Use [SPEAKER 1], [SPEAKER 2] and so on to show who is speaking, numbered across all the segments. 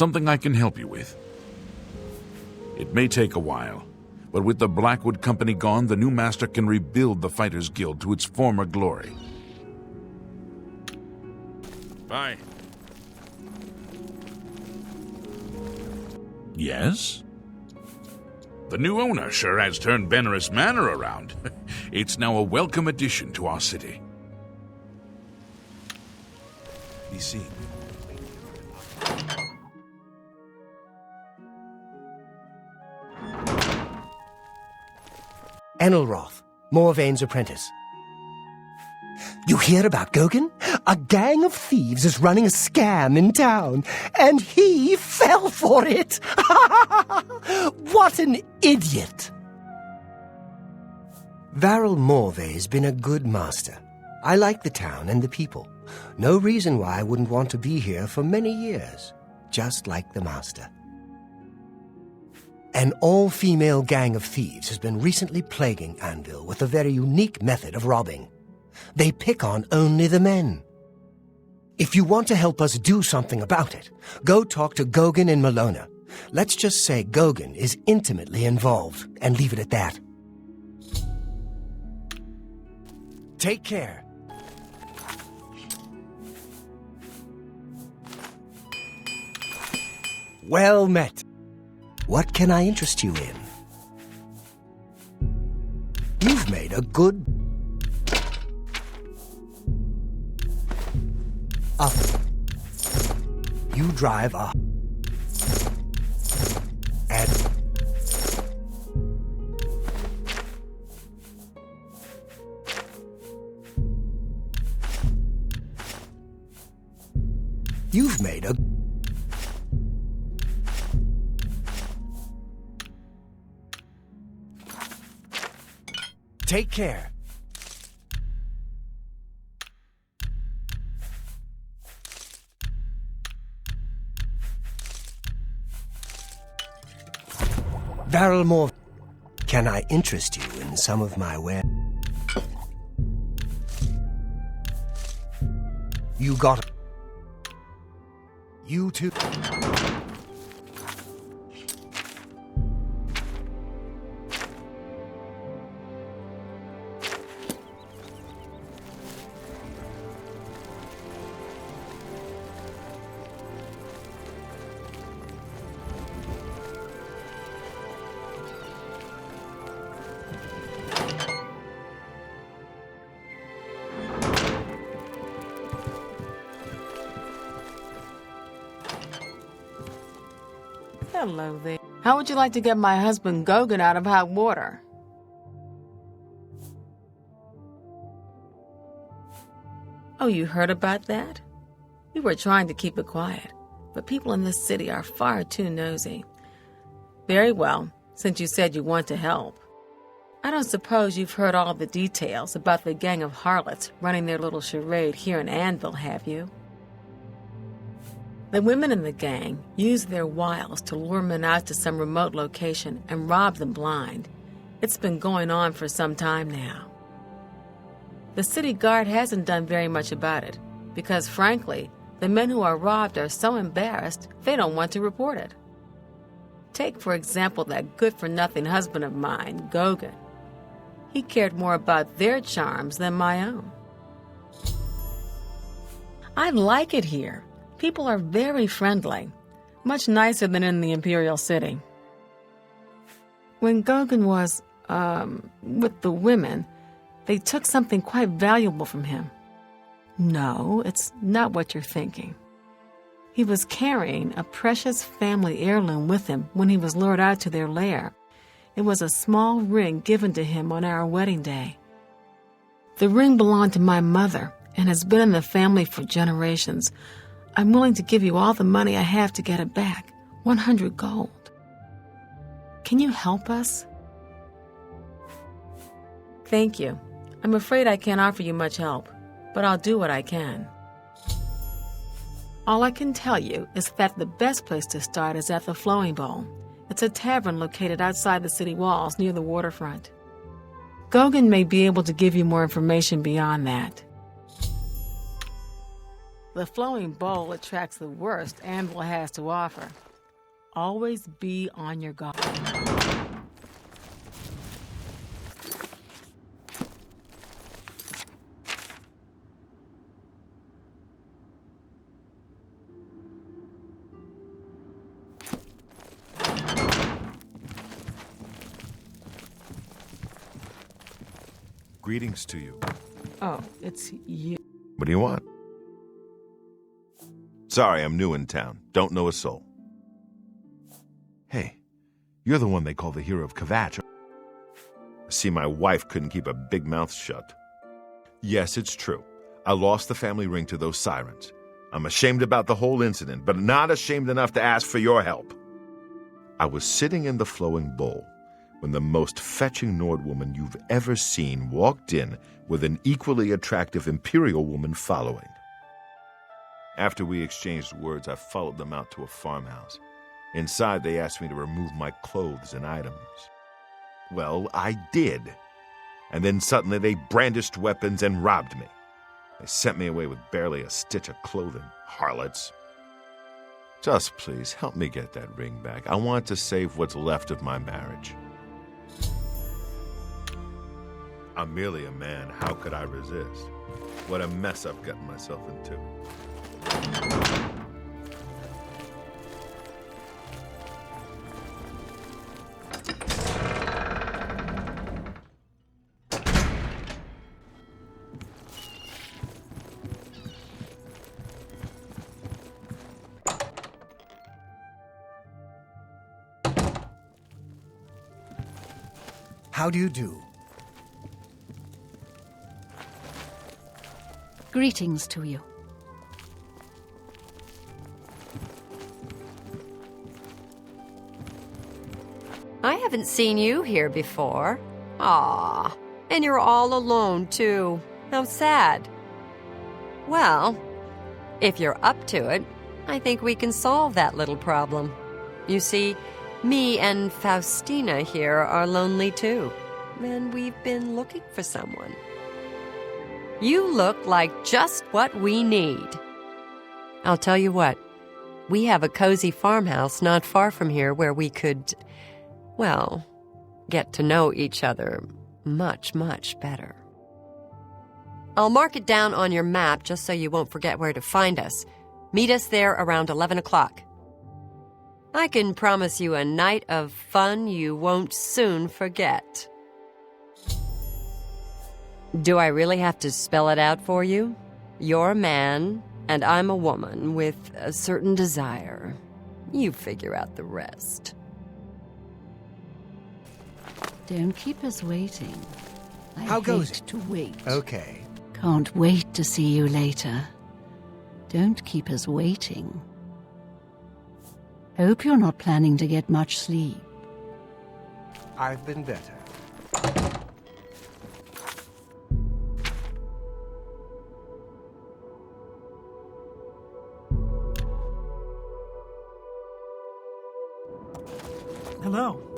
[SPEAKER 1] something I can help you with. It may take a while, but with the Blackwood Company gone, the new master can rebuild the Fighters Guild to its former glory. Bye. Yes? The new owner sure has turned Benerus Manor around. It's now a welcome addition to our city. Be seen.
[SPEAKER 2] Enelroth, Morvain's apprentice. You hear about Gogin? A gang of thieves is running a scam in town, and he fell for it! What an idiot! Varel Morvay's been a good master. I like the town and the people. No reason why I wouldn't want to be here for many years, just like the master. An all-female gang of thieves has been recently plaguing Anvil with a very unique method of robbing. They pick on only the men. If you want to help us do something about it, go talk to Gogin in Malona. Let's just say Gogin is intimately involved, and leave it at that. Take care. Well met. What can I interest you in? You've made a good... You drive a... And... You've made a... Take care. Varelmore, can I interest you in some of my ware? You got... You too...
[SPEAKER 3] Hello there. How would you like to get my husband Gogin out of hot water? Oh, you heard about that? We were trying to keep it quiet, but people in this city are far too nosy. Very well, since you said you want to help. I don't suppose you've heard all the details about the gang of harlots running their little charade here in Anvil, have you? The women in the gang use their wiles to lure men out to some remote location and rob them blind. It's been going on for some time now. The city guard hasn't done very much about it because, frankly, the men who are robbed are so embarrassed they don't want to report it. Take, for example, that good-for-nothing husband of mine, Gogin. He cared more about their charms than my own. I like it here. People are very friendly, much nicer than in the Imperial City. When Gogin was, with the women, they took something quite valuable from him. No, it's not what you're thinking. He was carrying a precious family heirloom with him when he was lured out to their lair. It was a small ring given to him on our wedding day. The ring belonged to my mother and has been in the family for generations. I'm willing to give you all the money I have to get it back, 100 gold. Can you help us? Thank you. I'm afraid I can't offer you much help, but I'll do what I can. All I can tell you is that the best place to start is at the Flowing Bowl. It's a tavern located outside the city walls near the waterfront. Gogin may be able to give you more information beyond that. The flowing bowl attracts the worst Anvil has to offer. Always be on your guard.
[SPEAKER 4] Greetings to you.
[SPEAKER 3] Oh, it's you.
[SPEAKER 4] What do you want? Sorry, I'm new in town. Don't know a soul. Hey, you're the one they call the hero of Kvatch. I see my wife couldn't keep a big mouth shut. Yes, it's true. I lost the family ring to those sirens. I'm ashamed about the whole incident, but not ashamed enough to ask for your help. I was sitting in the flowing bowl when the most fetching Nord woman you've ever seen walked in with an equally attractive Imperial woman following. After we exchanged words, I followed them out to a farmhouse. Inside, they asked me to remove my clothes and items. Well, I did. And then suddenly they brandished weapons and robbed me. They sent me away with barely a stitch of clothing, harlots. Just please, help me get that ring back. I want to save what's left of my marriage. I'm merely a man. How could I resist? What a mess I've gotten myself into.
[SPEAKER 2] How do you do?
[SPEAKER 5] Greetings to you.
[SPEAKER 6] I haven't seen you here before. Aw, and you're all alone, too. How sad. Well, if you're up to it, I think we can solve that little problem. You see, me and Faustina here are lonely, too, and we've been looking for someone. You look like just what we need. I'll tell you what, we have a cozy farmhouse not far from here where we could, well, get to know each other much, much better. I'll mark it down on your map just so you won't forget where to find us. Meet us there around 11 o'clock. I can promise you a night of fun you won't soon forget. Do I really have to spell it out for you? You're a man, and I'm a woman with a certain desire. You figure out the rest.
[SPEAKER 5] Don't keep us waiting.
[SPEAKER 2] How goes
[SPEAKER 5] hate
[SPEAKER 2] it?
[SPEAKER 5] to wait.
[SPEAKER 2] Okay.
[SPEAKER 5] Can't wait to see you later. Don't keep us waiting. Hope you're not planning to get much sleep.
[SPEAKER 2] I've been better.
[SPEAKER 7] Hello.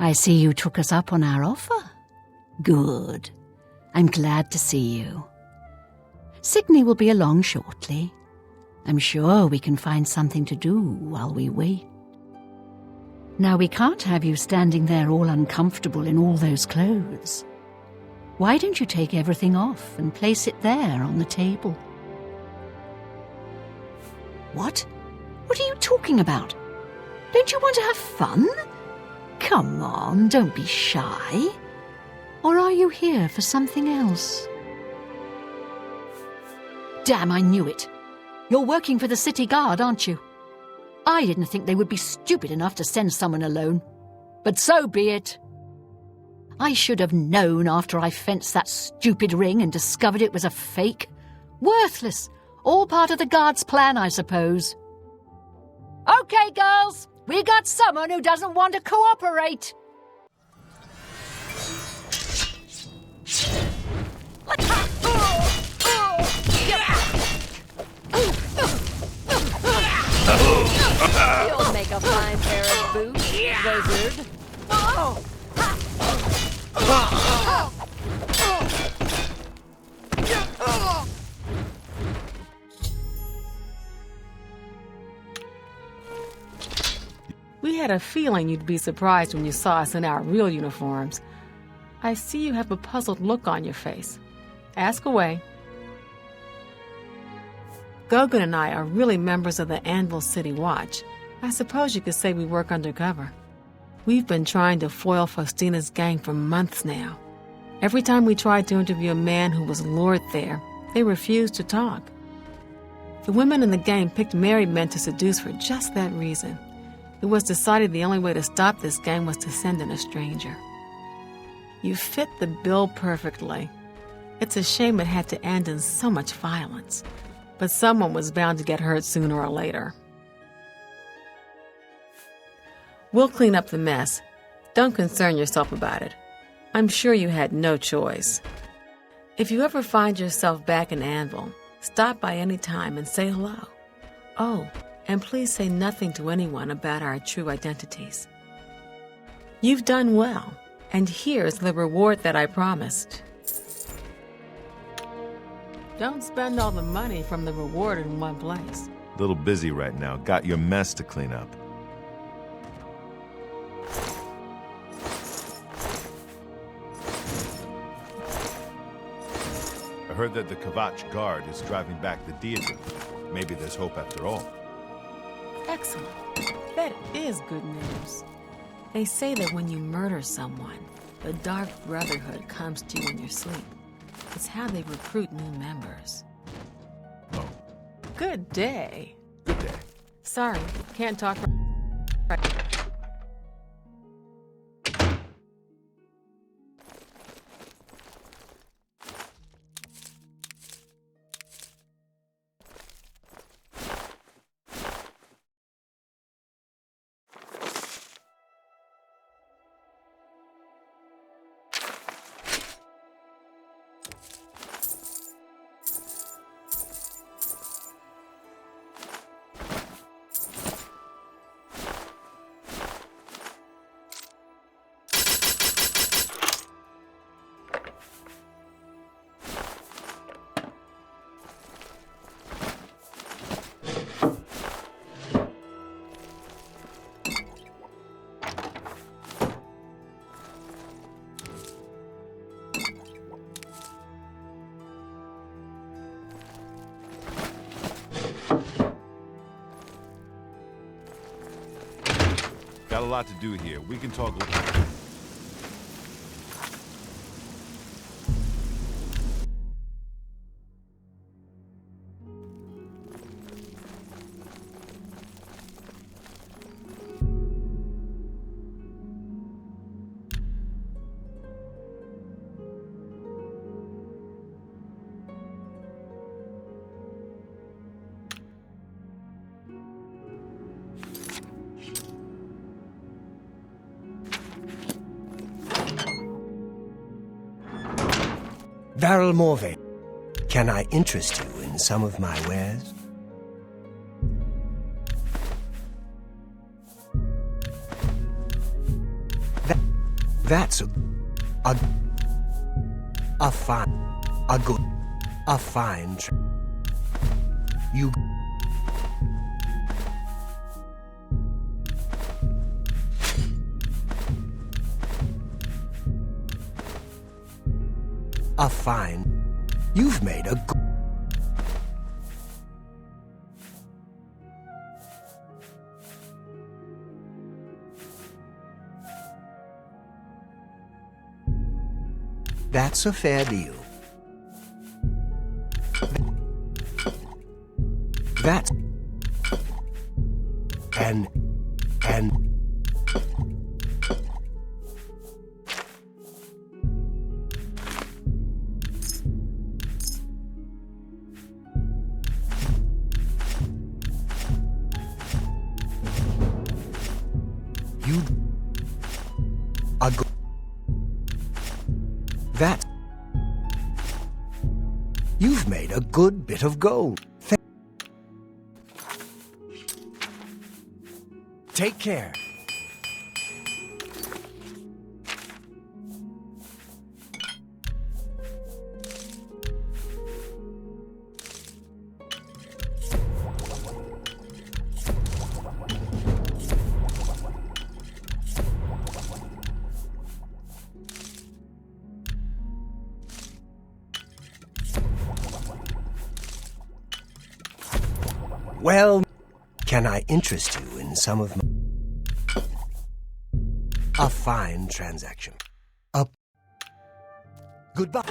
[SPEAKER 5] I see you took us up on our offer. Good. I'm glad to see you. Sydney will be along shortly. I'm sure we can find something to do while we wait. Now, we can't have you standing there all uncomfortable in all those clothes. Why don't you take everything off and place it there on the table? What? What are you talking about? Don't you want to have fun? Come on, don't be shy. Or are you here for something else? Damn, I knew it. You're working for the city guard, aren't you? I didn't think they would be stupid enough to send someone alone. But so be it. I should have known after I fenced that stupid ring and discovered it was a fake. Worthless. All part of the guard's plan, I suppose. Okay, girls. We got someone who doesn't want to cooperate.
[SPEAKER 6] You'll make a fine pair of boots, wizard.
[SPEAKER 3] We had a feeling you'd be surprised when you saw us in our real uniforms. I see you have a puzzled look on your face. Ask away. Gogan and I are really members of the Anvil City Watch. I suppose you could say we work undercover. We've been trying to foil Faustina's gang for months now. Every time we tried to interview a man who was lured there, they refused to talk. The women in the gang picked married men to seduce for just that reason. It was decided the only way to stop this gang was to send in a stranger. You fit the bill perfectly. It's a shame it had to end in so much violence. But someone was bound to get hurt sooner or later. We'll clean up the mess. Don't concern yourself about it. I'm sure you had no choice. If you ever find yourself back in Anvil, stop by any time and say hello. Oh, and please say nothing to anyone about our true identities. You've done well, and here's the reward that I promised. Don't spend all the money from the reward in one place.
[SPEAKER 4] Little busy right now. Got your mess to clean up. I heard that the Kvatch guard is driving back the deity. Maybe there's hope after all.
[SPEAKER 3] Excellent. That is good news. They say that when you murder someone, the Dark Brotherhood comes to you in your sleep. It's how they recruit new members.
[SPEAKER 4] Oh.
[SPEAKER 3] Good day.
[SPEAKER 4] Good day.
[SPEAKER 3] Sorry, can't talk right.
[SPEAKER 4] Got a lot to do here. We can talk.
[SPEAKER 2] Varel Morve, can I interest you in some of my wares? That's a fine you A fine. You've made a good... That's a fair deal. That... And... You... A good... That... You've made a good bit of gold. Take care. Well, can I interest you in some of my... A fine transaction. Goodbye.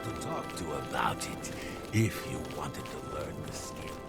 [SPEAKER 7] To talk to about it if you wanted to learn the skill.